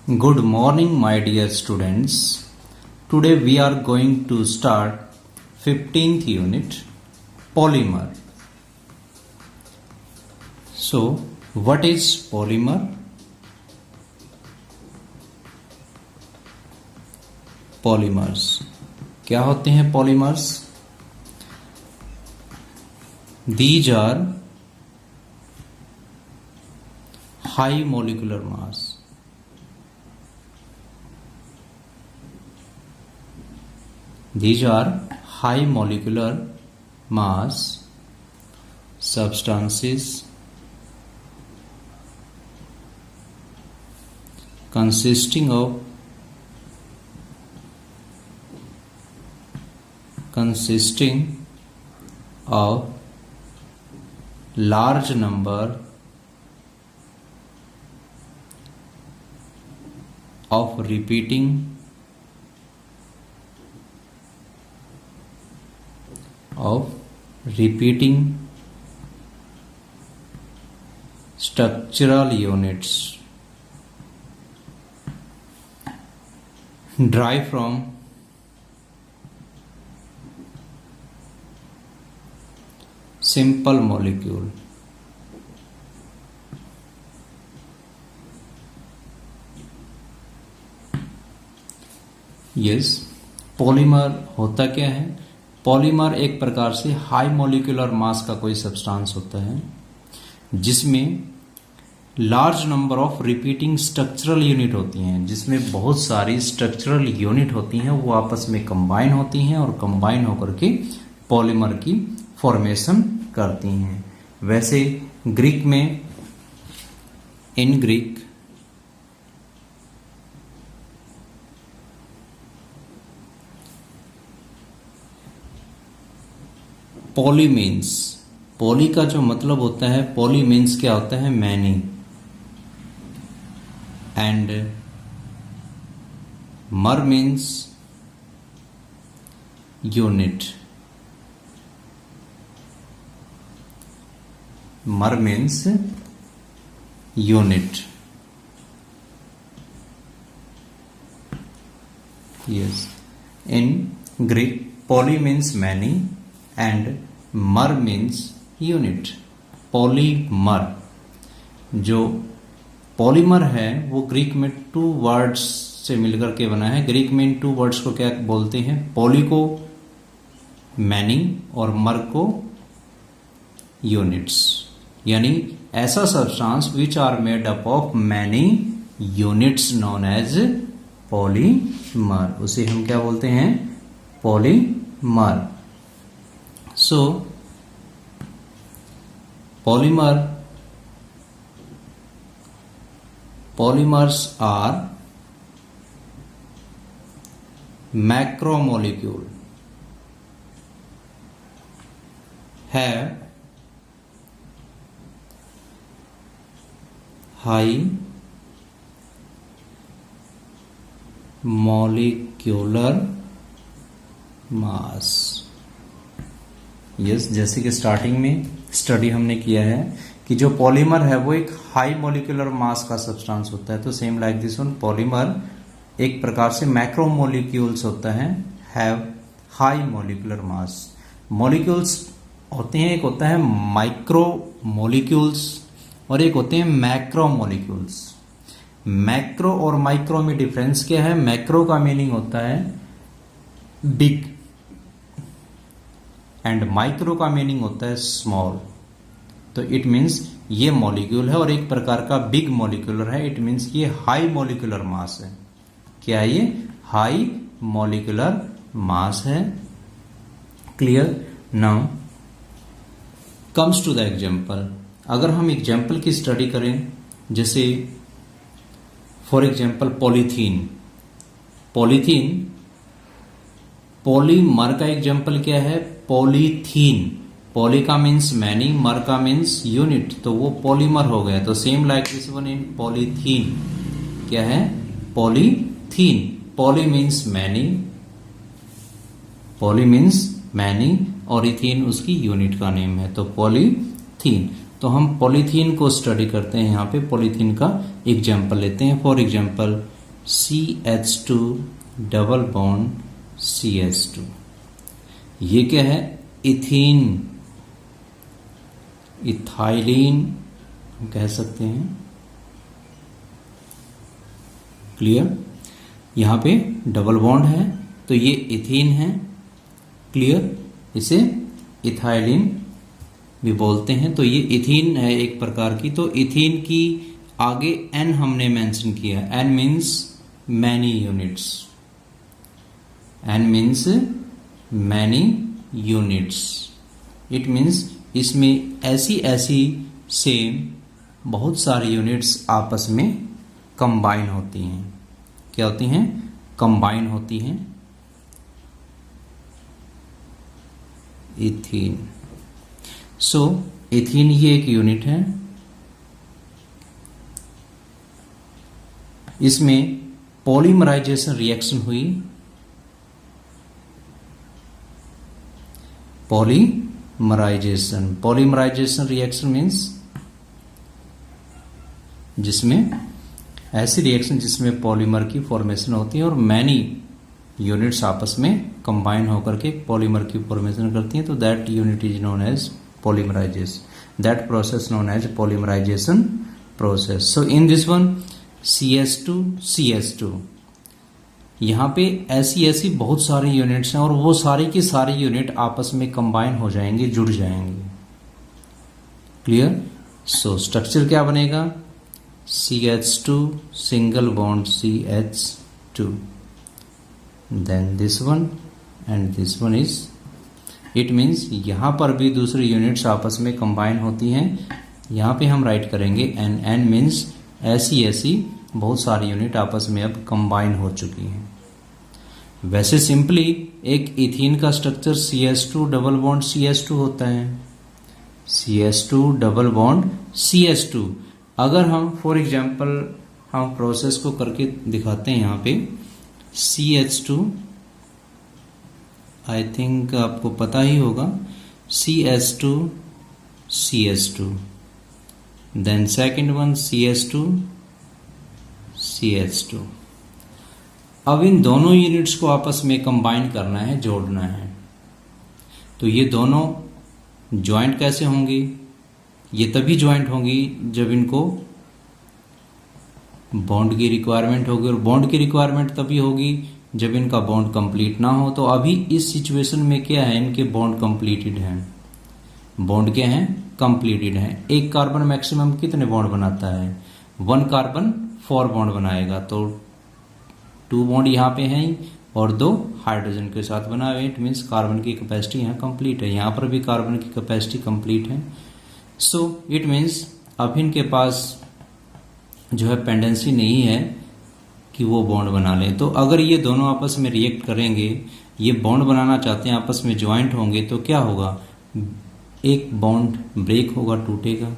Good morning, my dear students. Today we are going to start 15th unit, polymer. So, what is polymer? Polymers. क्या होते हैं polymers? These are high molecular mass. These are high molecular mass substances consisting of large number of repeating structural units derived from simple molecule. Yes, polymer होता क्या है? Polymer एक प्रकार से high molecular मास का कोई सब्सटेंस होता है जिसमें large number of repeating structural unit होती हैं, जिसमें बहुत सारी स्ट्रक्चरल यूनिट होती हैं, वो आपस में कंबाइन होती हैं और कंबाइन होकर के पॉलीमर की फॉर्मेशन करती हैं। वैसे ग्रीक में, in Greek poly means, poly का जो मतलब होता है, पॉली मीन्स क्या होता है? मैनी, एंड मर मीन्स यूनिट। मर means unit. Yes, in Greek poly means many and मर मीन्स यूनिट। पॉलीमर, जो पॉलीमर है वो ग्रीक में टू वर्ड्स से मिलकर के बना है। ग्रीक में इन टू वर्ड्स को क्या बोलते हैं? पॉली को मैनी और मर को यूनिट्स, यानी ऐसा substance which are made up of many units known as polymer, उसे हम क्या बोलते हैं? Polymer. So, polymers are macromolecule, have high molecular mass। Yes, जैसे कि स्टार्टिंग में स्टडी हमने किया है कि जो पॉलीमर है वो एक हाई मॉलिक्यूलर मास का सब्सटेंस होता है, तो same like this one, polymer एक प्रकार से मैक्रो मॉलिक्यूल्स होता है, have high molecular mass. Molecules होते हैं, एक होता है माइक्रो मॉलिक्यूल्स और एक होते हैं मैक्रो मॉलिक्यूल्स। मैक्रो और माइक्रो में डिफरेंस क्या है? मैक्रो का मीनिंग होता है बिग एंड माइक्रो का मीनिंग होता है स्मॉल। तो इट मीन्स ये मॉलिक्यूल है और एक प्रकार का बिग मॉलिक्यूलर है, इट मीन्स ये हाई मॉलिक्यूलर मास है। क्या है ये? हाई मॉलिक्यूलर मास है। Clear? Now comes to the example. अगर हम एग्जांपल की स्टडी करें, जैसे for example polythene. Polythene, polymer का एग्जांपल क्या है? पॉलीथीन। पॉली का मीन्स मैनी, मर का मीन्स यूनिट, तो वो पॉलीमर हो गया। तो same like this one in polythene. क्या है? Polythene. Poly means many, poly means many और इथीन उसकी यूनिट का नेम है, तो पॉलीथीन। तो हम पॉलीथीन को स्टडी करते हैं। यहाँ पे पॉलीथीन का एग्जाम्पल लेते हैं। For example CH2 double bond CH2। ये क्या है? इथीन, इथाइलिन हम कह सकते हैं। क्लियर? यहां पे डबल बॉन्ड है तो ये इथीन है। क्लियर? इसे इथाइलिन भी बोलते हैं। तो ये इथीन है एक प्रकार की। तो इथीन की आगे N हमने मेंशन किया। N means many units, N means many units. It means इसमें ऐसी ऐसी सेम बहुत सारी यूनिट्स आपस में कंबाइन होती हैं। क्या होती हैं? कंबाइन होती हैं। इथीन। सो इथीन ये एक यूनिट है। इसमें पॉलीमराइजेशन रिएक्शन हुई। पॉलीमराइजेशन रिएक्शन मीन्स जिसमें ऐसी रिएक्शन जिसमें पॉलीमर की फॉर्मेशन होती है और मैनी यूनिट्स आपस में कंबाइन होकर के पॉलीमर की फॉर्मेशन करती हैं। तो that unit is known as polymerization. That process known as polymerization process. So in this one CH2 यहाँ पे ऐसी ऐसी बहुत सारी यूनिट्स हैं और वो सारी की सारी यूनिट आपस में कंबाइन हो जाएंगे, जुड़ जाएंगे। क्लियर? सो स्ट्रक्चर क्या बनेगा? CH2 single bond CH2, then this one and this one is, it means यहां पर भी दूसरी यूनिट्स आपस में कंबाइन होती हैं। यहां पे हम राइट करेंगे N मीन्स ऐसी ऐसी बहुत सारी यूनिट आपस में अब कंबाइन हो चुकी हैं। वैसे सिंपली एक इथीन का structure CH2 double bond CH2 होता है। CH2 double bond CH2। अगर हम फॉर एग्जांपल हम प्रोसेस को करके दिखाते हैं। यहाँ पे CH2, आई थिंक आपको पता ही होगा, CH2 CH2, then second one CH2 CH2। अब इन दोनों यूनिट्स को आपस में कंबाइन करना है, जोड़ना है। तो ये दोनों ज्वाइंट कैसे होंगी? ये तभी ज्वाइंट होंगी जब इनको बॉन्ड की रिक्वायरमेंट होगी, और बॉन्ड की रिक्वायरमेंट तभी होगी जब इनका बॉन्ड कंप्लीट ना हो। तो अभी इस सिचुएशन में क्या है? इनके बॉन्ड कंप्लीटेड हैं। बॉन्ड क्या है? कंप्लीटेड है। एक कार्बन मैक्सिमम कितने बॉन्ड बनाता है? 1 कार्बन 4 बॉन्ड बनाएगा। तो 2 बॉन्ड यहाँ पे हैं और 2 हाइड्रोजन के साथ बना हुए। इट मीन्स कार्बन की कैपेसिटी यहाँ कंप्लीट है। यहाँ पर भी कार्बन की कैपेसिटी कंप्लीट है। सो इट मीन्स अब इनके पास जो है पेंडेंसी नहीं है कि वो बॉन्ड बना लें। तो अगर ये दोनों आपस में रिएक्ट करेंगे, ये बॉन्ड बनाना चाहते हैं, आपस में ज्वाइंट होंगे, तो क्या होगा? एक बॉन्ड ब्रेक होगा, टूटेगा।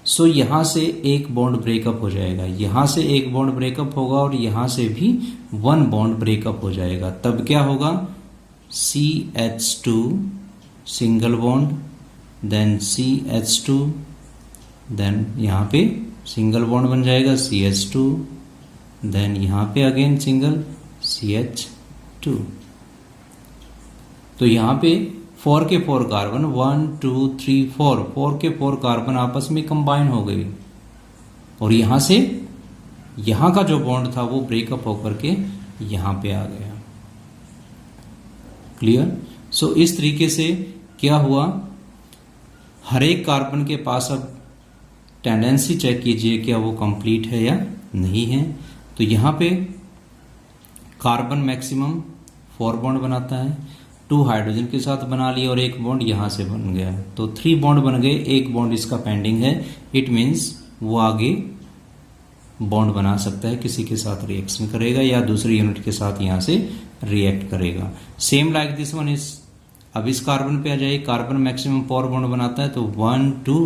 सो यहां से एक बॉन्ड ब्रेकअप हो जाएगा, यहां से एक बॉन्ड ब्रेकअप होगा और यहां से भी 1 बॉन्ड ब्रेकअप हो जाएगा। तब क्या होगा? CH2 single bond, then CH2, then यहां पे सिंगल बॉन्ड बन जाएगा CH2, देन यहां पे अगेन सिंगल CH2। तो यहां पे 4 के 4 कार्बन 1 2 3 4 के 4 कार्बन आपस में कंबाइन हो गए और यहां से यहां का जो बॉन्ड था वो ब्रेकअप होकर के यहां पे आ गया। क्लियर? सो इस तरीके से क्या हुआ? हर एक कार्बन के पास अब टेंडेंसी चेक कीजिए क्या वो कंप्लीट है या नहीं है। तो यहां पे कार्बन मैक्सिमम 4 बॉन्ड बनाता है, 2 हाइड्रोजन के साथ बना लिया और एक बॉन्ड यहां से बन गया। तो 3 बॉन्ड बन गए, एक बॉन्ड इसका पेंडिंग है। इट मीन्स वो आगे बॉन्ड बना सकता है, किसी के साथ रिएक्शन करेगा या दूसरी यूनिट के साथ यहां से रिएक्ट करेगा। Same like this one is, अब इस कार्बन पे आ जाइए, कार्बन मैक्सिमम 4 बॉन्ड बनाता है तो 1 2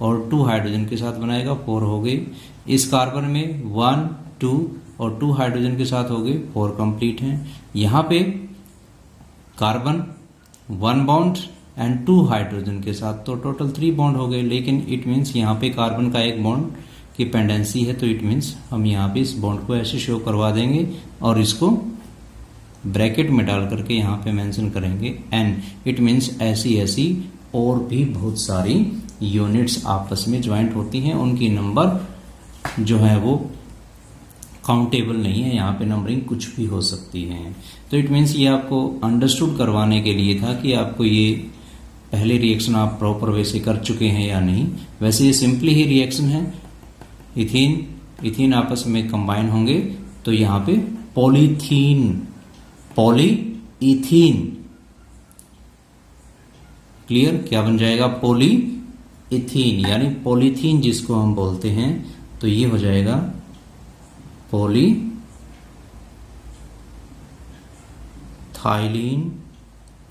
और 2 हाइड्रोजन के साथ बनाएगा, 4 हो गए। इस कार्बन में 1 2 और 2 हाइड्रोजन के साथ हो गए, 4 कंप्लीट हैं। यहां पे कार्बन 1 बॉन्ड एंड 2 हाइड्रोजन के साथ, तो टोटल 3 बॉन्ड हो गए। लेकिन इट मीन्स यहाँ पे कार्बन का एक बॉन्ड की पेंडेंसी है, तो इट मीन्स हम यहाँ पे इस बॉन्ड को ऐसे शो करवा देंगे और इसको ब्रैकेट में डाल करके यहाँ पे मेंशन करेंगे एन। इट मीन्स ऐसी ऐसी और भी बहुत सारी यूनिट्स आपस में ज्वाइंट होती हैं, उनकी नंबर जो है वो काउंटेबल नहीं है, यहाँ पे नंबरिंग कुछ भी हो सकती है। तो इट मीन्स ये आपको अंडरस्टूड करवाने के लिए था कि आपको ये पहले रिएक्शन आप प्रॉपर वैसे कर चुके हैं या नहीं। वैसे ये सिंपली ही रिएक्शन है, इथीन आपस में कंबाइन होंगे तो यहाँ पे पॉलीइथीन, क्लियर, क्या बन जाएगा, पॉलीइथीन, यानी पॉलीथीन जिसको हम बोलते हैं, तो ये हो जाएगा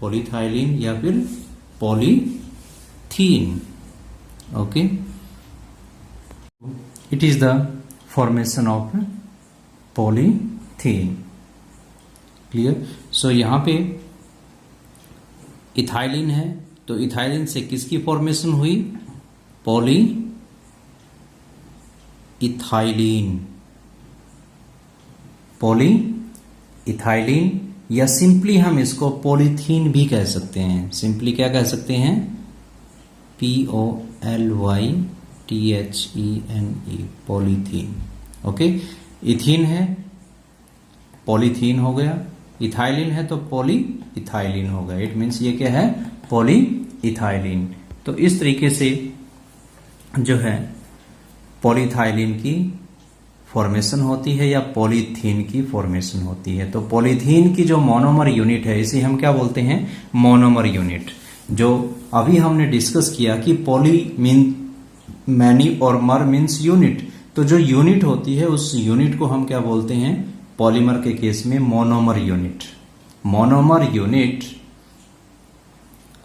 पॉलीथाइलिन या फिर polythene. Okay, it is the formation of polythene, clear. So यहां पे इथाइलिन है, तो इथाइलिन से किसकी फॉर्मेशन हुई, पॉलीइथाइलिन, या सिंपली हम इसको पॉलीथीन भी कह सकते हैं। सिंपली क्या कह सकते हैं, POLYTHENE, पॉलीथीन। ओके, इथीन है, पॉलीथीन हो गया, इथाइलिन है तो पॉलीइथाइलिन हो गया। इट मीन्स ये क्या है, पॉलीइथाइलिन। तो इस तरीके से जो है पॉलीइथाइलिन की फॉर्मेशन होती है या पॉलीथीन की फॉर्मेशन होती है। तो पॉलीथीन की जो मोनोमर यूनिट है, इसे हम क्या बोलते हैं, मोनोमर यूनिट। जो अभी हमने डिस्कस किया कि पॉली मीन मैनी और मर मीन्स यूनिट, तो जो यूनिट होती है उस यूनिट को हम क्या बोलते हैं, पॉलीमर के केस में मोनोमर यूनिट। मोनोमर यूनिट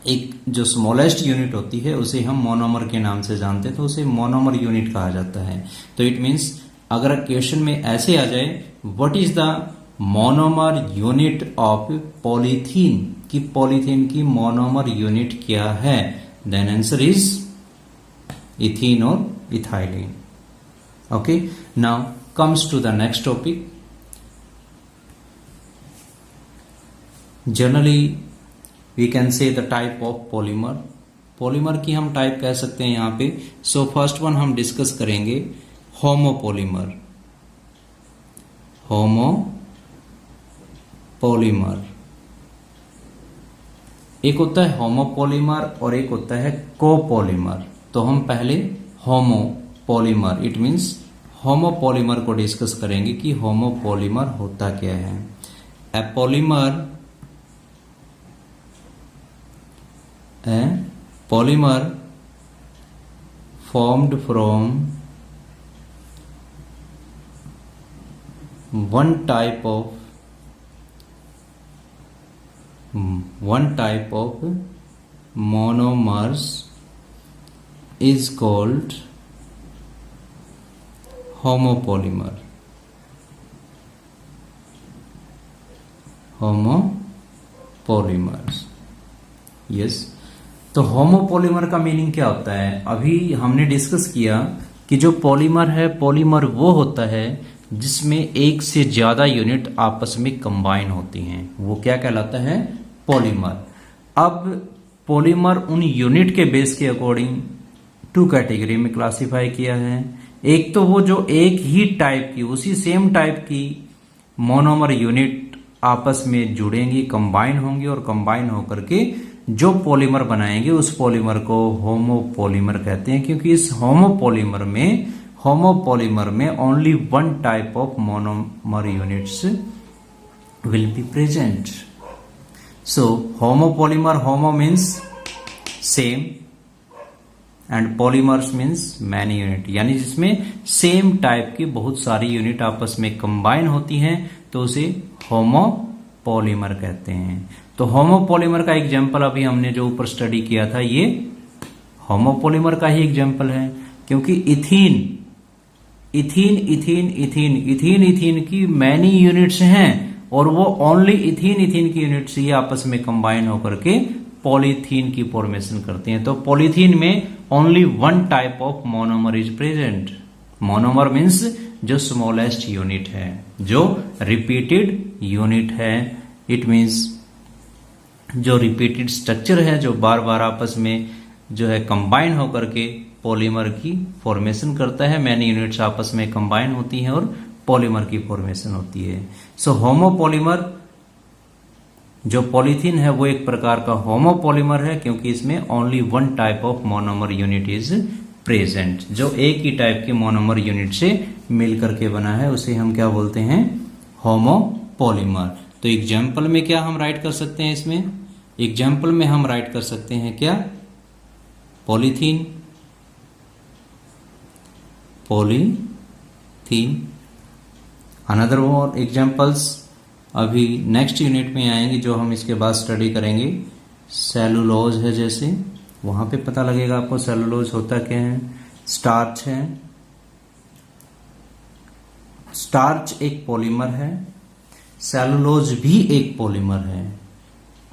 एक जो स्मॉलेस्ट यूनिट होती है उसे हम मोनोमर के नाम से जानते हैं, तो उसे मोनोमर यूनिट कहा जाता है। तो इट मीन्स अगर क्वेश्चन में ऐसे आ जाए, what is the monomer unit of polythene, कि पॉलीथीन की मोनोमर यूनिट क्या है, देन आंसर इज इथीन और ethylene. Okay, now comes to the next topic. Generally we can say the type of polymer. Polymer की हम type कह सकते हैं यहाँ पे। सो फर्स्ट वन हम डिस्कस करेंगे होमोपॉलीमर। होमोपॉलीमर एक होता है होमोपॉलीमर और एक होता है कोपॉलीमर। तो हम पहले होमोपॉलीमर, इट मीन्स होमोपॉलीमर को डिस्कस करेंगे कि होमोपॉलीमर होता क्या है। ए polymer formed from one type of monomers is called homopolymer. homopolymers, yes। तो होमोपॉलीमर का मीनिंग क्या होता है, अभी हमने डिस्कस किया कि जो पॉलीमर है, पॉलीमर वो होता है जिसमें एक से ज्यादा यूनिट आपस में कंबाइन होती हैं, वो क्या कहलाता है, पॉलीमर। अब पॉलीमर उन यूनिट के बेस के अकॉर्डिंग टू कैटेगरी में क्लासिफाई किया है। एक तो वो जो एक ही टाइप की, उसी सेम टाइप की मोनोमर यूनिट आपस में जुड़ेंगी, कंबाइन होंगी और कंबाइन होकर के जो पॉलीमर बनाएंगे उस पॉलीमर को होमोपॉलीमर कहते हैं, क्योंकि इस होमोपॉलीमर में only one type of monomer units will be present. So homopolymer, homo means same and polymers means many unit, यानी जिसमें सेम टाइप की बहुत सारी यूनिट आपस में कंबाइन होती हैं, तो उसे होमोपॉलीमर कहते हैं। तो होमोपॉलीमर का एग्जाम्पल अभी हमने जो ऊपर स्टडी किया था, ये होमोपॉलीमर का ही एग्जाम्पल है, क्योंकि इथीन की मैनी यूनिट्स हैं और वो ओनली इथीन की यूनिट्स ही आपस में कंबाइन होकर के पॉलीथीन की फॉर्मेशन करते हैं। तो पॉलीथीन में only one type of monomer is present. Monomer means जो स्मॉलेस्ट यूनिट है, जो रिपीटेड यूनिट है। इट मीन्स जो रिपीटेड स्ट्रक्चर है, जो बार बार आपस में जो है कंबाइन होकर के पॉलीमर की फॉर्मेशन करता है। मैनी यूनिट्स आपस में कंबाइन होती हैं और पॉलीमर की फॉर्मेशन होती है। सो होमोपॉलीमर जो पॉलीथीन है वो एक प्रकार का होमोपॉलीमर है, क्योंकि इसमें only one type of monomer unit is present. जो एक ही टाइप के मोनोमर यूनिट से मिल करके बना है उसे हम क्या बोलते हैं, होमोपॉलीमर। तो एग्जाम्पल में क्या हम राइट कर सकते हैं, इसमें एग्जाम्पल में हम राइट कर सकते हैं क्या, polythene, polythene. Another more examples अभी नेक्स्ट यूनिट में आएंगे, जो हम इसके बाद स्टडी करेंगे। सेलुलोज है, जैसे वहां पे पता लगेगा आपको सेलुलोज होता क्या है। स्टार्च है, स्टार्च एक पॉलीमर है, सेलुलोज भी एक पॉलीमर है।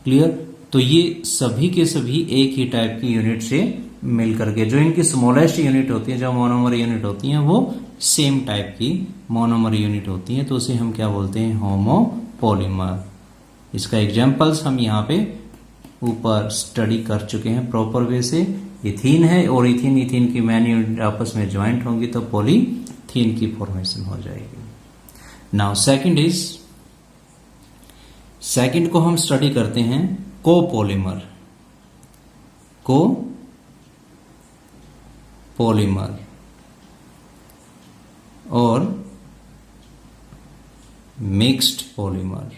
क्लियर। तो ये सभी के सभी एक ही टाइप की यूनिट से मिल करके, जो इनकी स्मॉलेस्ट यूनिट होती है, जो मोनोमर यूनिट होती हैं, वो सेम टाइप की मोनोमर यूनिट होती हैं, तो उसे हम क्या बोलते हैं, होमोपॉलीमर। इसका एग्जांपल्स हम यहाँ पे ऊपर स्टडी कर चुके हैं प्रॉपर वे से। इथीन है और इथीन इथीन की मैनी यूनिट आपस में ज्वाइंट होंगी तो पॉलीथीन की फॉर्मेशन हो जाएगी। नाउ सेकंड को हम स्टडी करते हैं कोपॉलीमर। कोपॉलीमर और मिक्स्ड पॉलीमर।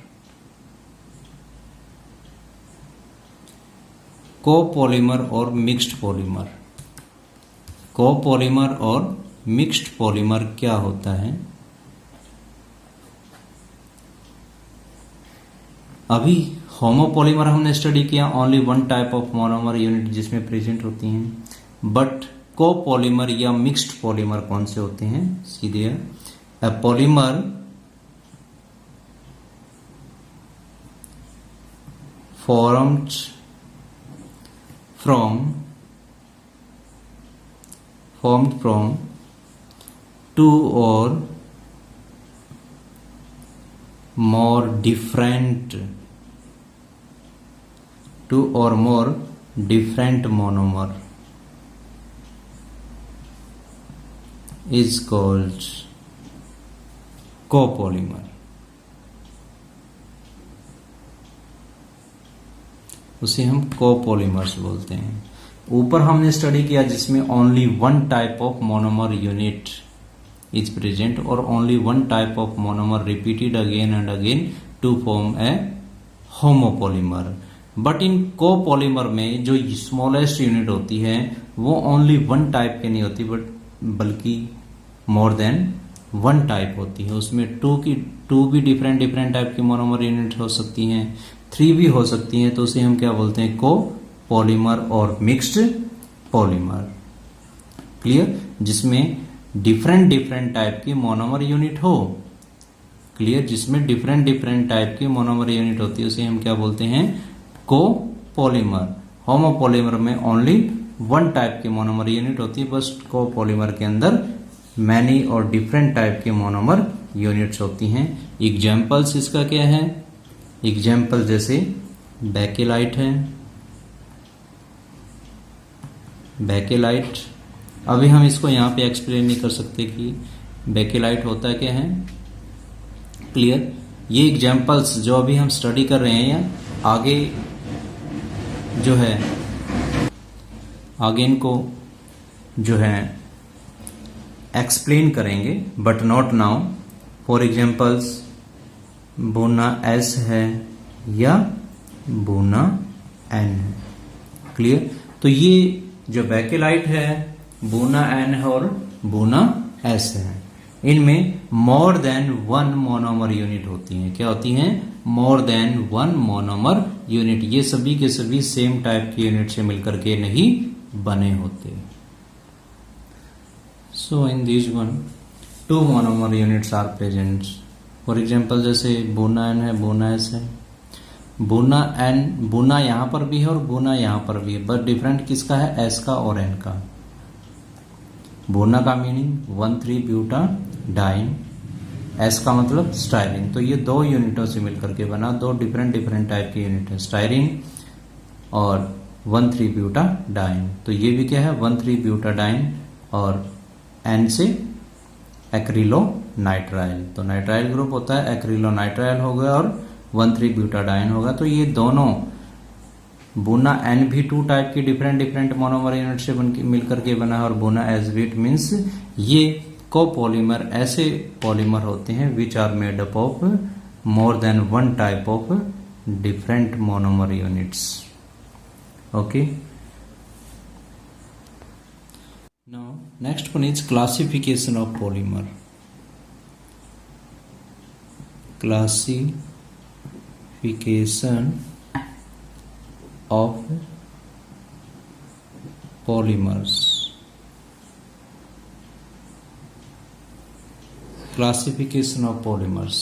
कोपॉलीमर और मिक्स्ड पॉलीमर। कोपॉलीमर और मिक्स्ड पॉलीमर क्या होता है, अभी होमोपॉलीमर हमने स्टडी किया, only one type of monomer unit जिसमें प्रेजेंट होती हैं। बट कोपॉलीमर या मिक्स्ड पॉलीमर कौन से होते हैं, सीधे a polymer formed from two or more different monomer is called copolymer। उसे हम कोपॉलीमर्स बोलते हैं। ऊपर हमने स्टडी किया जिसमें only one type of monomer unit is present और only one type of monomer repeated again and again to form a homopolymer. But in copolymer में जो स्मॉलेस्ट यूनिट होती है वो ओनली वन टाइप की नहीं होती, बल्कि मोर देन वन टाइप होती है। उसमें टू भी डिफरेंट टाइप की मोनोमर यूनिट हो सकती हैं, 3 भी हो सकती हैं, तो उसे हम क्या बोलते हैं, कोपॉलीमर और मिक्स्ड पॉलीमर। क्लियर। जिसमें डिफरेंट टाइप की मोनोमर यूनिट हो। क्लियर। जिसमें डिफरेंट टाइप की मोनोमर यूनिट होती है उसे हम क्या बोलते हैं, कोपॉलीमर। होमोपॉलीमर में ओनली वन टाइप की मोनोमर यूनिट होती है, बस कोपॉलीमर के अंदर मैनी और डिफरेंट टाइप की मोनोमर यूनिट्स होती हैं। एग्जाम्पल्स इसका क्या है, एग्जाम्पल जैसे बेकेलाइट है, बेकेलाइट। अभी हम इसको यहाँ पे एक्सप्लेन नहीं कर सकते कि बेकेलाइट होता क्या है। क्लियर। ये एग्जाम्पल्स जो अभी हम स्टडी कर रहे हैं या आगे जो है, आगे इनको जो है एक्सप्लेन करेंगे, but not now. For examples बोना एस है या बोना एन है। क्लियर। तो ये जो बेकेलाइट है, बोना एन है और बोना एस है, इनमें more than one monomer unit होती हैं। क्या होती हैं, more than one monomer unit. ये सभी के सभी सेम टाइप की यूनिट से मिलकर के नहीं बने होते। So in this one 2 monomer units are present. For example जैसे बोना एन है, बोना एस है। बोना एन, बोना यहां पर भी है और बोना यहां पर भी है, बट डिफरेंट किसका है, एस का और एन का। बोना का मीनिंग 1,3-ब्यूटाडाइन, एस का मतलब स्टायरीन। तो ये दो यूनिटों से मिलकर के बना, दो डिफरेंट डिफरेंट टाइप के यूनिट है, स्टायरीन और 1,3-ब्यूटाडाइन। तो ये भी क्या है, 1,3-ब्यूटाडाइन और एन से एक्रिलोनाइट्राइल। तो नाइट्राइल ग्रुप होता है, एक्रिलोनाइट्राइल हो गया और 1,3-ब्यूटाडाइन होगा। तो ये दोनों बोना एन भी 2 टाइप की डिफरेंट डिफरेंट मोनोमर यूनिट से मिलकर के बना है, और बोना एसबीट मीन्स ये कोपॉलीमर ऐसे पॉलीमर होते हैं which are made up of more than 1 type of different monomer units. Okay, now next one is classification of polymer. Classification of polymers। Classification of polymers,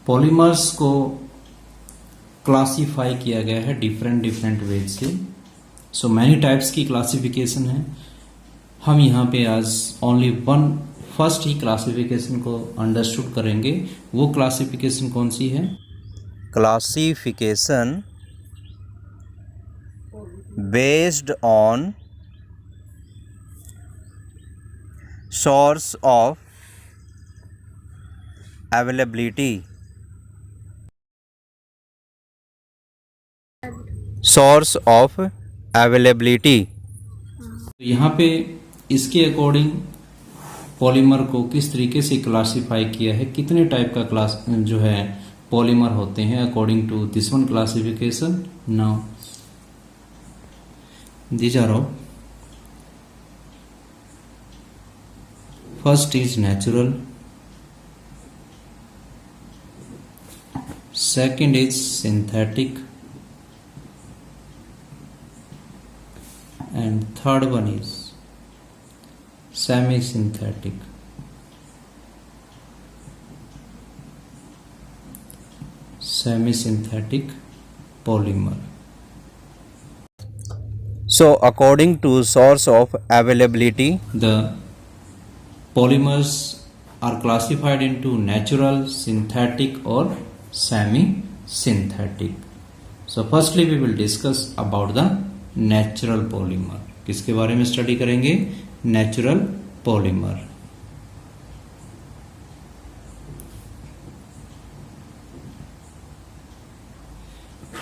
polymers को क्लासिफाई किया गया है different different ways से। So many types की classification है। हम यहाँ पे आज ओनली वन फर्स्ट ही क्लासिफिकेशन को अंडरस्टूड करेंगे। वो क्लासिफिकेशन कौन सी है? Classification based on source of availability, source of availability। तो यहाँ पे इसके अकॉर्डिंग पॉलीमर को किस तरीके से क्लासिफाई किया है, कितने टाइप का क्लास जो है पॉलीमर होते हैं according to this one classification. Now these are all, first is natural, second is synthetic, and third one is semi-synthetic। Semi-synthetic polymer। So according to source of availability, the polymers are classified into natural, synthetic or semi-synthetic। So firstly we will discuss about the natural polymer। किसके बारे में study करेंगे? Natural polymer।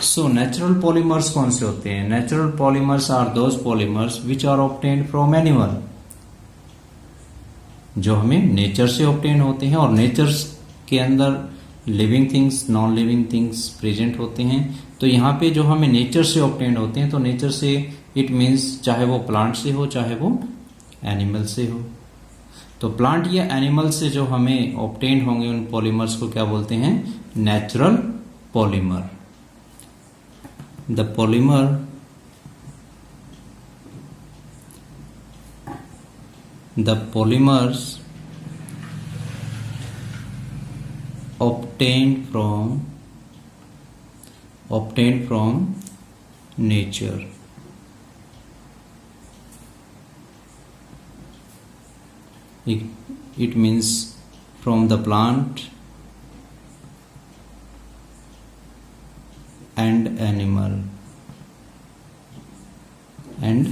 So natural polymers कौन से होते हैं? Natural polymers are those polymers which are obtained from animal, जो हमें नेचर से ऑब्टेन होते हैं, और नेचर के अंदर living things, non living things present होते हैं। तो यहाँ पे जो हमें नेचर से ऑब्टेन होते हैं, तो नेचर से इट मीन्स चाहे वो प्लांट से हो चाहे वो एनिमल से हो। तो प्लांट या एनिमल से जो हमें ऑब्टेन होंगे उन पॉलीमर्स को क्या बोलते हैं? Natural polymer. The polymer the polymers obtained from nature, it means from the plant and animal, and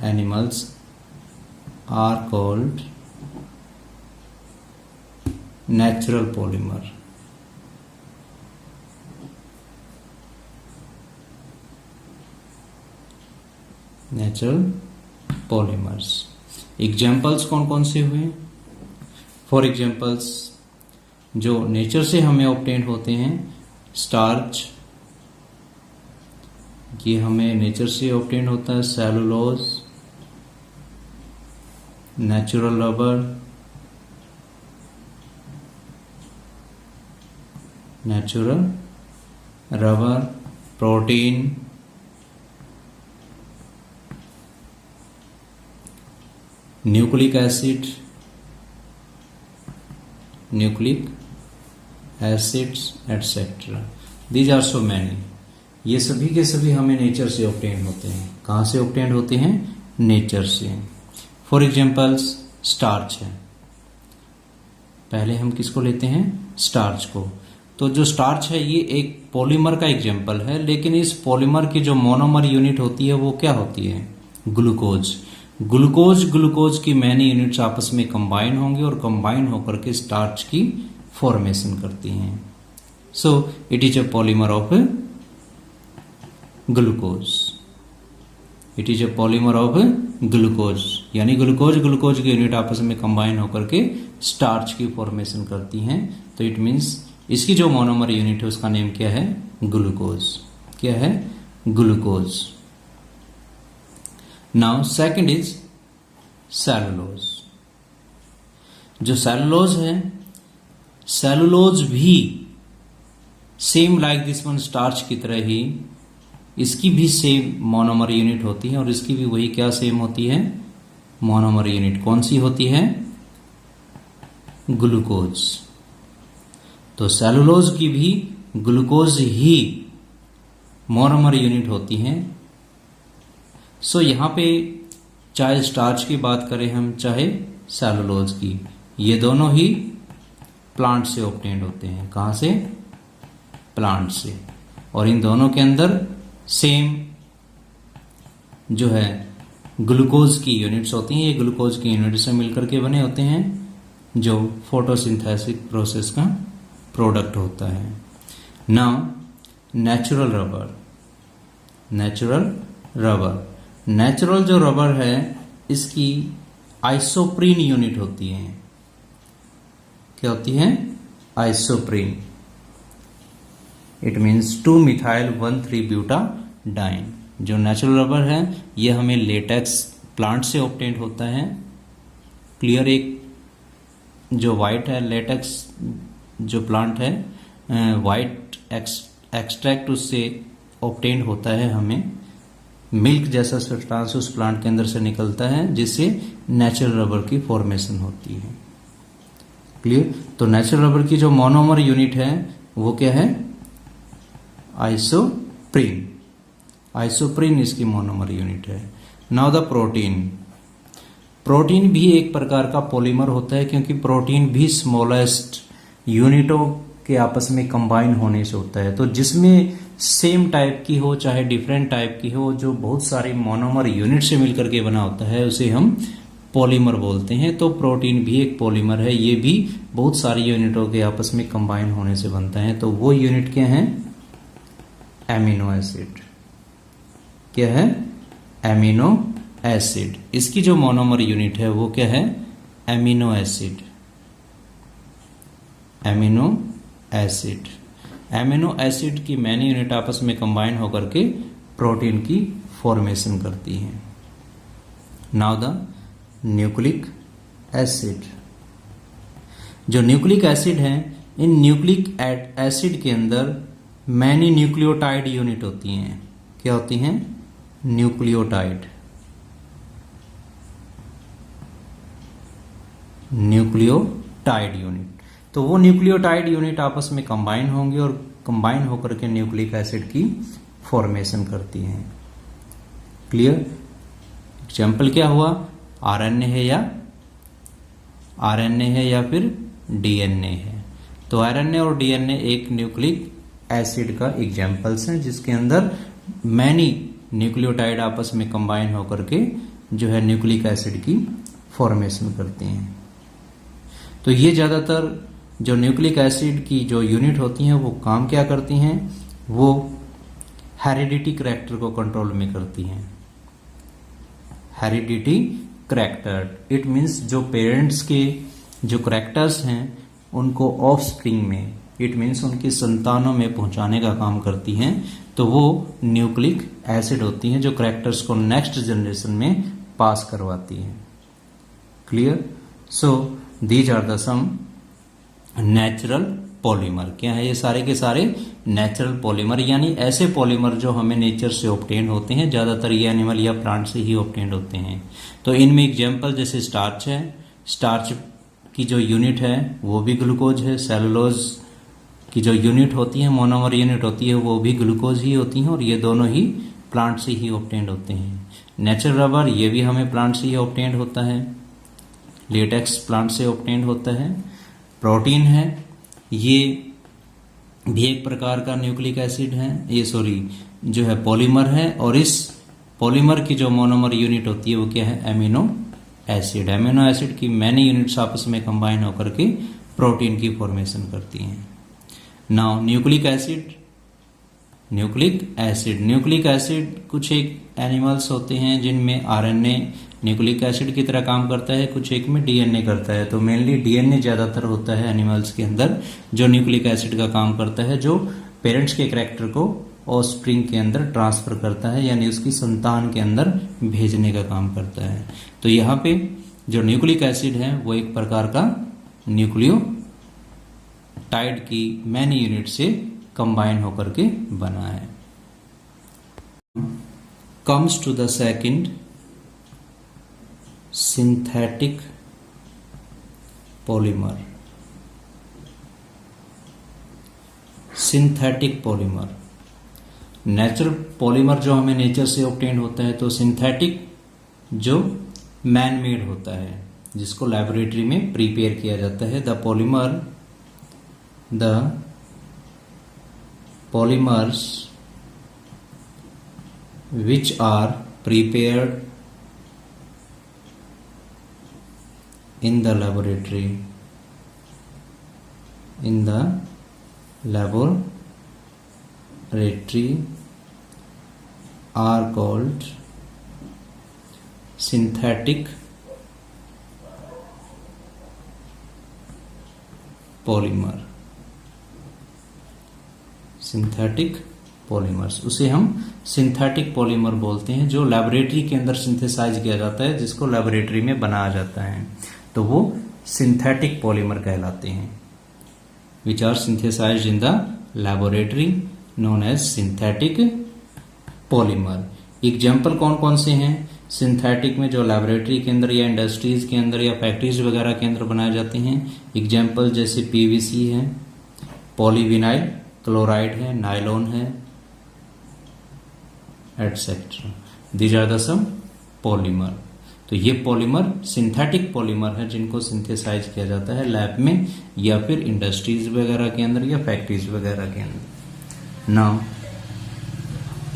animals are called natural polymer। Natural polymers examples कौन कौन से हुए? फॉर एग्जाम्पल्स जो नेचर से हमें ऑब्टेन होते हैं, स्टार्च, ये हमें नेचर से ऑब्टेन होता है। Cellulose, natural rubber, protein, nucleic acid, etcetera. These are so many. ये सभी के सभी हमें नेचर से ऑब्टेन होते हैं। कहाँ से ऑब्टेन होते हैं? नेचर से। फॉर एग्जाम्पल्स स्टार्च है, पहले हम किसको लेते हैं, स्टार्च को। तो जो स्टार्च है ये एक पॉलीमर का एग्जाम्पल है, लेकिन इस पॉलीमर की जो मोनोमर यूनिट होती है वो क्या होती है, ग्लूकोज। ग्लूकोज की मैनी यूनिट्स आपस में कंबाइन होंगे और कंबाइन होकर के स्टार्च की फॉर्मेशन करती हैं। So it is a polymer of glucose, it is a polymer of glucose, यानी ग्लूकोज की यूनिट आपस में कंबाइन होकर के स्टार्च की फॉर्मेशन करती हैं। तो इट मीन्स इसकी जो मोनोमर यूनिट है उसका नेम क्या है, ग्लूकोज। क्या है, glucose. Now second is cellulose. जो सेलुलोज है, सेलुलोज भी same like this one starch की तरह ही इसकी भी सेम मोनोमर यूनिट होती है और इसकी भी वही क्या सेम होती है, मोनोमर यूनिट। कौन सी होती है, ग्लूकोज। तो सेलुलोज की भी ग्लूकोज ही मोनोमर यूनिट होती है। सो यहां पे चाहे स्टार्च की बात करें हम, चाहे सेलुलोज की, ये दोनों ही प्लांट से ऑब्टेन्ड होते हैं। कहां से, प्लांट से। और इन दोनों के अंदर सेम जो है ग्लूकोज की यूनिट्स होती हैं। ये ग्लूकोज की यूनिट से मिलकर के बने होते हैं, जो फोटोसिंथेसिस प्रोसेस का प्रोडक्ट होता है। Now natural rubber. नेचुरल जो रबर है इसकी आइसोप्रीन यूनिट होती है। क्या होती है, आइसोप्रीन। It means 2-methyl-1,3-butadiene। जो नेचुरल रबर है ये हमें लेटेक्स प्लांट से ऑब्टेन्ड होता है। क्लियर। एक जो वाइट है लेटेक्स जो प्लांट है, वाइट एक्सट्रैक्ट उससे ऑब्टेन्ड होता है। हमें मिल्क जैसा सब्सटेंस उस प्लांट के अंदर से निकलता है जिससे नेचुरल रबर की फॉर्मेशन होती है। क्लियर। तो नेचुरल रबर की जो मोनोमर यूनिट है वो क्या है, आइसोप्रीन। आइसोप्रीन इसकी मोनोमर यूनिट है। नाउ द प्रोटीन भी एक प्रकार का पॉलीमर होता है, क्योंकि प्रोटीन भी स्मॉलेस्ट यूनिटों के आपस में कंबाइन होने से होता है। तो जिसमें सेम टाइप की हो चाहे डिफरेंट टाइप की हो, जो बहुत सारी मोनोमर यूनिट से मिलकर के बना होता है, उसे हम पॉलीमर बोलते हैं। तो प्रोटीन भी एक पॉलीमर है, ये भी बहुत सारी यूनिटों के आपस में कंबाइन होने से बनता है। तो वो यूनिट क्या है, एमिनो एसिड। क्या है, एमिनो एसिड। इसकी जो मोनोमर यूनिट है वो क्या है, amino acid. Amino acid. Amino acid की मैनी यूनिट आपस में कंबाइन होकर के प्रोटीन की फॉर्मेशन करती हैं। Now the nucleic acid. जो न्यूक्लिक एसिड है, इन न्यूक्लिक एसिड के अंदर मैनी न्यूक्लियोटाइड यूनिट होती हैं। क्या होती हैं, न्यूक्लियोटाइड। Nucleotide unit. तो वो न्यूक्लियोटाइड यूनिट आपस में कंबाइन होंगे और कंबाइन होकर के न्यूक्लिक एसिड की फॉर्मेशन करती हैं। क्लियर। एग्जाम्पल क्या हुआ, आरएनए है या फिर डीएनए है। तो आरएनए और डीएनए एक न्यूक्लिक एसिड का एग्जाम्पल्स हैं, जिसके अंदर मैनी न्यूक्लियोटाइड आपस में कंबाइन होकर के जो है न्यूक्लिक एसिड की फॉर्मेशन करते हैं। तो ये ज्यादातर जो न्यूक्लिक एसिड की जो यूनिट होती हैं वो काम क्या करती हैं, वो हेरिडिटी करैक्टर को कंट्रोल में करती हैं। हेरिडिटी करैक्टर, इट मीन्स जो पेरेंट्स के जो करैक्टर्स हैं उनको ऑफस्प्रिंग में, इट मीन्स उनकी संतानों में पहुंचाने का काम करती हैं। तो वो न्यूक्लिक एसिड होती हैं जो करैक्टर्स को नेक्स्ट जनरेशन में पास करवाती हैं। Clear. So these are the some natural polymer. क्या है, ये सारे के सारे नेचुरल पॉलीमर, यानी ऐसे पॉलीमर जो हमें नेचर से ऑब्टेन होते हैं। ज्यादातर ये एनिमल या प्लांट से ही ऑब्टेन होते हैं। तो इनमें एग्जाम्पल जैसे स्टार्च है, स्टार्च की जो यूनिट है वो भी ग्लूकोज है। सेलुलोज की जो यूनिट होती है, मोनोमर यूनिट होती है, वो भी ग्लूकोज ही होती हैं और ये दोनों ही प्लांट से ही ऑब्टेन होते हैं। नेचुरल रबर ये भी हमें प्लांट से ही ऑब्टेन्ड होता है, लेटेक्स प्लांट से ऑब्टेन्ड होता है। प्रोटीन है, ये भी एक प्रकार का न्यूक्लिक एसिड है, ये सॉरी जो है पॉलीमर है, और इस पॉलीमर की जो मोनोमर यूनिट होती है वो क्या है, एमिनो एसिड। एमिनो एसिड की मैनी यूनिट्स आपस में कंबाइन होकर के प्रोटीन की फॉर्मेशन करती हैं। Now nucleic acid, nucleic acid कुछ एक एनिमल्स होते हैं जिनमें आरएनए न्यूक्लिक एसिड की तरह काम करता है, कुछ एक में डीएनए करता है। तो मेनली डीएनए ज्यादातर होता है एनिमल्स के अंदर जो न्यूक्लिक एसिड का काम करता है, जो पेरेंट्स के कैरेक्टर को ऑफस्प्रिंग के अंदर ट्रांसफर करता है, यानी उसकी संतान के अंदर भेजने का काम करता है। तो यहाँ पे जो न्यूक्लिक एसिड है वो एक प्रकार का न्यूक्लियोटाइड की मैनी यूनिट से कंबाइन होकर के बना है। Comes to the second, synthetic polymer. Synthetic polymer, natural polymer जो हमें नेचर से ऑब्टेन होता है, तो सिंथेटिक जो मैन मेड होता है, जिसको लैबोरेटरी में प्रिपेयर किया जाता है। The polymers which are prepared in the laboratory are called synthetic polymer। Synthetic polymers, उसे हम सिंथेटिक पॉलीमर बोलते हैं, जो लैबोरेटरी के अंदर सिंथेसाइज किया जाता है, जिसको लैबोरेटरी में बनाया जाता है, तो वो सिंथेटिक पॉलीमर कहलाते हैं। Which are synthesized in the laboratory known as synthetic polymer. Example कौन कौन से हैं सिंथेटिक में, जो लैबोरेटरी के अंदर या इंडस्ट्रीज के अंदर या फैक्ट्रीज वगैरह के अंदर बनाए जाते हैं? एग्जाम्पल जैसे पीवीसी है, पॉलीविनाइल क्लोराइड है, नायलॉन है, etcetera. These are the some polymer. तो ये पॉलीमर सिंथेटिक पॉलीमर है, जिनको सिंथेसाइज किया जाता है लैब में या फिर इंडस्ट्रीज वगैरह के अंदर या फैक्ट्रीज वगैरह के अंदर। Now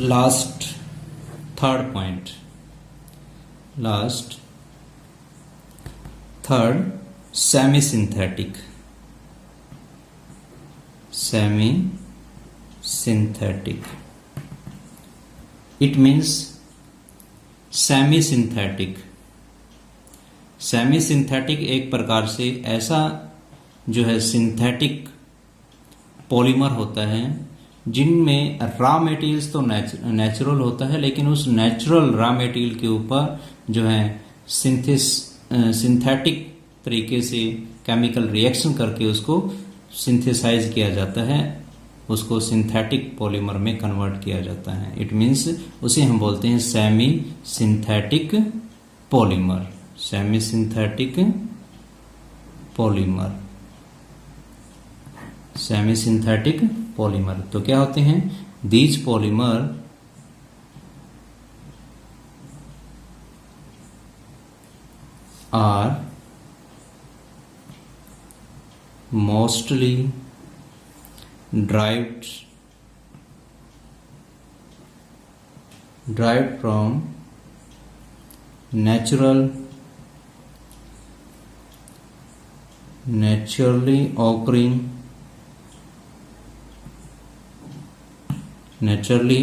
last third point, third semi synthetic. Semi-synthetic, it means semi-synthetic। Semi-synthetic एक प्रकार से ऐसा जो है सिंथेटिक पॉलीमर होता है जिनमें रॉ मटेरियल्स तो नेचुरल होता है, लेकिन उस नेचुरल रॉ मटेरियल के ऊपर जो है सिंथेटिक तरीके से केमिकल रिएक्शन करके उसको सिंथेसाइज किया जाता है, उसको सिंथेटिक पॉलीमर में कन्वर्ट किया जाता है। इट मीन्स उसे हम बोलते हैं semi synthetic polymer. Semi synthetic polymer, semi synthetic polymer. तो क्या होते हैं? These polymer are mostly derived from naturally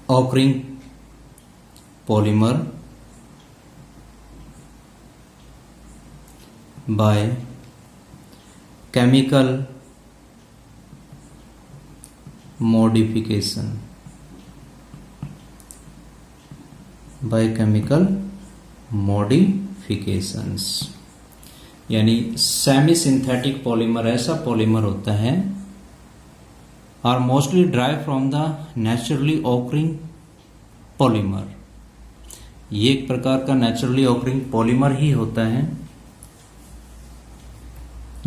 occurring polymer by chemical modification, यानी सेमी सिंथेटिक पॉलीमर ऐसा पॉलीमर होता है are mostly derive from the naturally occurring polymer. ये एक प्रकार का नेचुरली ऑकरिंग पॉलीमर ही होता है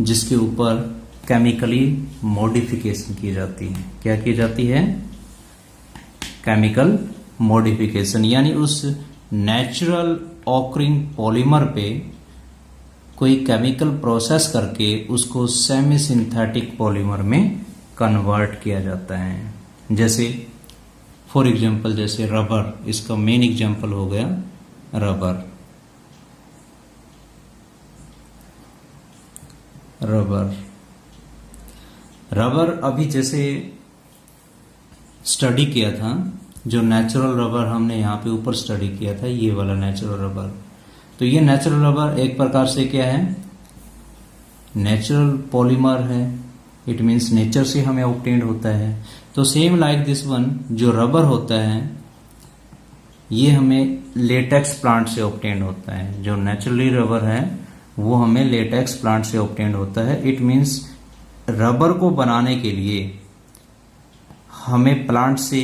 जिसके ऊपर केमिकली मॉडिफिकेशन की जाती है। क्या की जाती है? केमिकल मॉडिफिकेशन, यानी उस नेचुरल ऑकरिंग पॉलीमर पे कोई केमिकल प्रोसेस करके उसको सेमी सिंथेटिक पॉलीमर में कन्वर्ट किया जाता है। जैसे फॉर एग्जांपल जैसे रबर, इसका मेन एग्जांपल हो गया रबर। रबर अभी जैसे स्टडी किया था, जो नेचुरल रबर हमने यहाँ पे ऊपर स्टडी किया था, ये वाला नेचुरल रबर। तो ये नेचुरल रबर एक प्रकार से क्या है? नेचुरल पॉलीमर है। इट मीन्स नेचर से हमें ऑब्टेन्ड होता है। तो सेम लाइक दिस वन, जो रबर होता है ये हमें लेटेक्स प्लांट से ऑब्टेन्ड होता है। जो नेचुरली रबर है वो हमें लेटेक्स प्लांट से ऑब्टेन्ड होता है। इट मीन्स रबर को बनाने के लिए हमें प्लांट से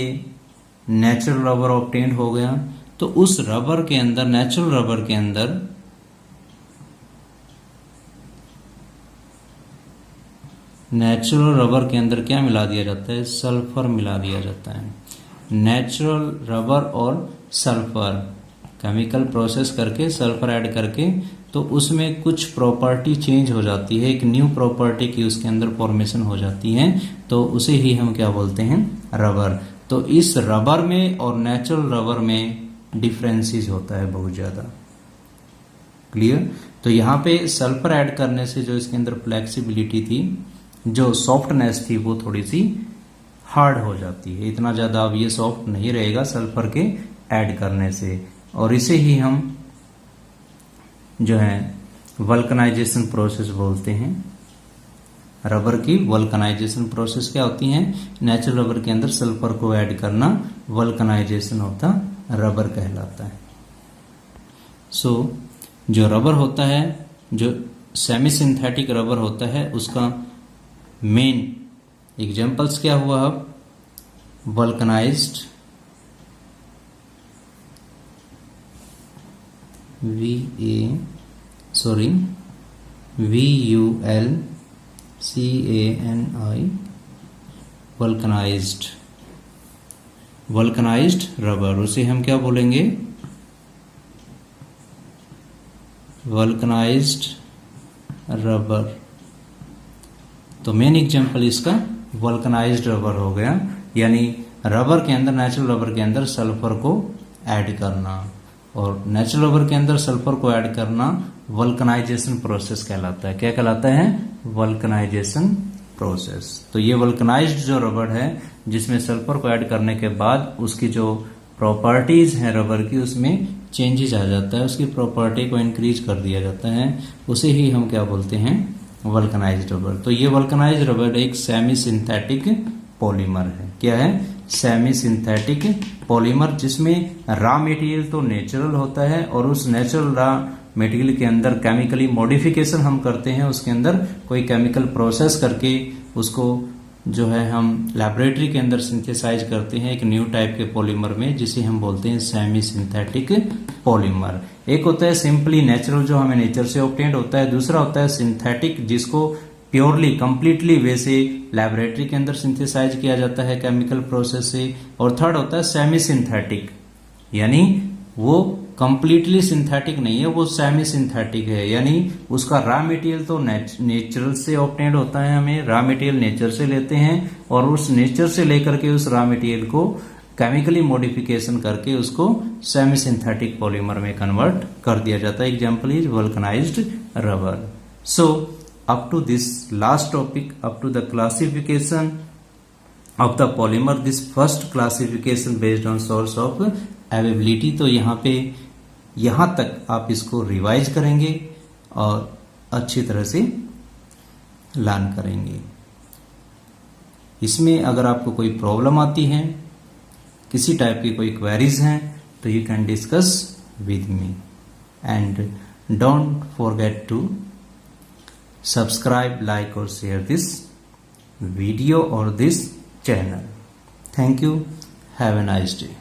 नेचुरल रबर ऑब्टेन्ड हो गया। तो उस रबर के अंदर, नेचुरल रबर के अंदर क्या मिला दिया जाता है? सल्फर मिला दिया जाता है। नेचुरल रबर और सल्फर केमिकल प्रोसेस करके सल्फर ऐड करके, तो उसमें कुछ प्रॉपर्टी चेंज हो जाती है, एक न्यू प्रॉपर्टी की उसके अंदर फॉर्मेशन हो जाती है। तो उसे ही हम क्या बोलते हैं? रबर। तो इस रबर में और नेचुरल रबर में डिफरेंसेस होता है बहुत ज्यादा। क्लियर? तो यहाँ पे सल्फर ऐड करने से जो इसके अंदर फ्लेक्सिबिलिटी थी, जो सॉफ्टनेस थी, वो थोड़ी सी हार्ड हो जाती है। इतना ज्यादा अब ये सॉफ्ट नहीं रहेगा सल्फर के ऐड करने से। और इसे ही हम जो है वल्कनाइजेशन प्रोसेस बोलते हैं। रबर की वल्कनाइजेशन प्रोसेस क्या होती है? नेचुरल रबर के अंदर सल्फर को ऐड करना वल्कनाइजेशन ऑफ द रबर कहलाता है। सो जो रबर होता है, जो सेमी सिंथेटिक रबर होता है, उसका मेन एग्जांपल्स क्या हुआ? अब वल्कनाइज्ड, वल्कनाइज्ड रबर। उसे हम क्या बोलेंगे? Vulcanised rubber. तो मेन एग्जांपल इसका वल्कनाइज्ड रबर हो गया, यानी रबर के अंदर, नेचुरल रबर के अंदर सल्फर को ऐड करना। और नेचुरल रबर के अंदर सल्फर को ऐड करना वल्कनाइजेशन प्रोसेस कहलाता है। क्या कहलाता है? Vulcanization process. तो ये वल्कनाइज्ड जो रबर है, जिसमें सल्फर को ऐड करने के बाद उसकी जो प्रॉपर्टीज हैं रबर की, उसमें चेंजेस आ जाता है, उसकी प्रॉपर्टी को इंक्रीज कर दिया जाता है। उसे ही हम क्या बोलते हैं? Vulcanised rubber. तो ये वल्कनाइज्ड रबर एक सेमी सिंथेटिक पॉलीमर है। क्या है? सेमी सिंथेटिक पॉलीमर, जिसमें रॉ मटेरियल तो नेचुरल होता है और उस नेचुरल रॉ मटेरियल के अंदर केमिकली मॉडिफिकेशन हम करते हैं। उसके अंदर कोई केमिकल प्रोसेस करके उसको जो है हम लैबोरेटरी के अंदर सिंथेसाइज करते हैं एक न्यू टाइप के पॉलीमर में, जिसे हम बोलते हैं सेमी सिंथेटिक पॉलीमर। एक होता है सिंपली नेचुरल, जो हमें नेचर से ऑब्टेन्ड होता है। दूसरा होता है सिंथेटिक, जिसको प्योरली कंप्लीटली वैसे लैबोरेटरी के अंदर सिंथेसाइज किया जाता है केमिकल प्रोसेस से। और थर्ड होता है सेमी सिंथेटिक, यानी वो कंप्लीटली सिंथेटिक नहीं है, वो सेमी सिंथेटिक है, यानी उसका रॉ मटेरियल तो नेचुरल से ऑब्टेन्ड होता है, हमें रॉ मटेरियल नेचर से लेते हैं और उस नेचर से लेकर के उस रॉ मटेरियल को केमिकली मॉडिफिकेशन करके उसको सेमी सिंथेटिक पॉलीमर में कन्वर्ट कर दिया जाता है। Example is vulcanised rubber. So up to this last topic, up to the classification of the polymer, this first classification based on source of availability। तो यहाँ तक आप इसको रिवाइज करेंगे और अच्छी तरह से लर्न करेंगे। इसमें अगर आपको कोई प्रॉब्लम आती है, किसी टाइप की कोई क्वेरीज हैं, तो you can discuss with me and don't forget to subscribe, like or share this video or this channel. Thank you. Have a nice day.